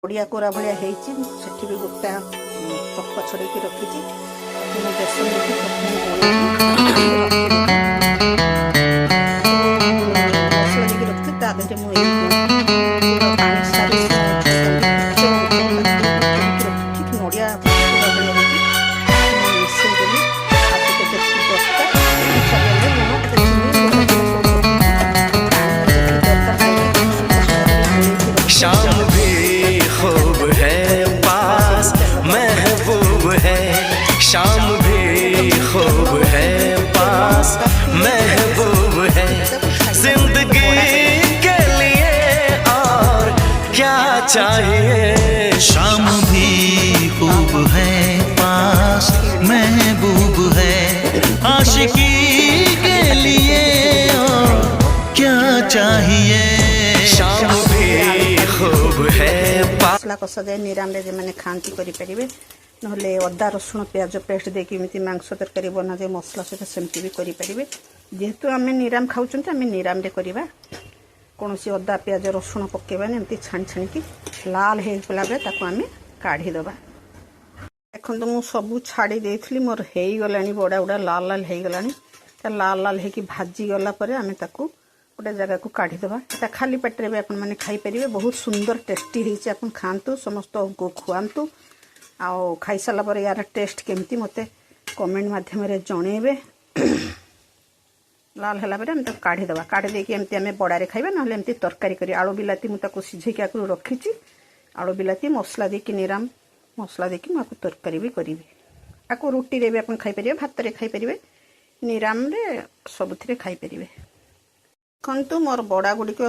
ओडिया कोरा भाया होती भी गोटा चक्का छड़े रखी बेसन मसला देके रखी तादेह नड़िया शाम भी खूब है पास महबूब है, शाम भी खूब है पास महबूब है, जिंदगी के लिए और क्या चाहिए। शाम भी खूब है पास महबूब है, आशिकी के लिए और क्या चाहिए। शाम भी खूब है मसला कषाए निराम रे मैंने खाती करें ना अदा रसुण प्याज पेस्ट देती मांस तरकारी बना जाए मसला सहित सेमती भी करें। जेहेतु आम निराम खाऊँ आम निराम करवा कौन अदा प्याज रसुण पकेबानी एमती छाणी छाणी लाल होगा बेले आम काढ़ीदे। देखो मुझ सब छाड़ी देती मोर हो गला बड़ा बड़ा लाल लाल हो गला लाल लाल हो भाजी गलापर आम गोटे जगह को काढ़ीदे। यहाँ खाली पेटे भी आपने खाईपर बहुत सुंदर टेस्टी होती आप खातु समस्त को खुआतु आउ खाई सारा पर यार टेस्ट केमती मते कमेंट मध्यम जनइबे। लाल है आम काढ़ीदे काढ़ी देकी एमती आम बड़ारे खाइबा ना एमती तरकारी करी आलू बिलाती मुझे सीझेक रखी आलू बिलाती मसला देकी निराम मसला देकी मुझे तरकारी भी करी आपको रुटी रे भी आप खाईपर भात रे खाईपर निराम रे सबुथ खाईपर। देखु मोर बड़ा गुड़िक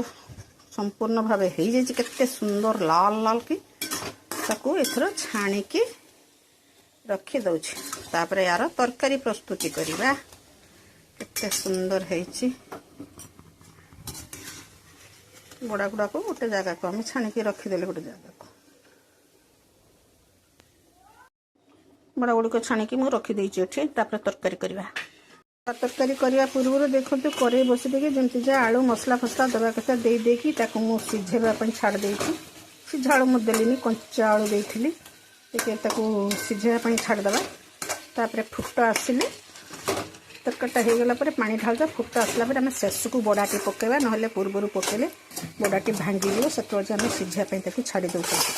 संपूर्ण भाव हो जाते सुंदर लाल लाल की ताकू एथर छाणिकी रखीदे यार तरकारी प्रस्तुति करवा केते सुंदर है। बड़ा गुड़ा को गोटे जगह को आम छाणिकी रखीदे गोटे जगह को बड़ा गुड़िक छाणिकी मुझे रखीदे तरकारी करवा। तरकारी करने पूर्व देखो कड़े बस देगी जमी जहाँ आलू मसला फसला दवा कथा देकी मुझे सीझेवाई छाड़ देती सीझा आलू मुझे देली कंचा आलू देती सीझेवाई छाड़देवा। तापर फुट आसिले तरकारीटा हो गला पानी ढाल फुट आसला आम शेष को बड़ाटी पकेबा ना पूर्व पकेले बड़ाटी भांगी से सीझापी छाड़ी दे।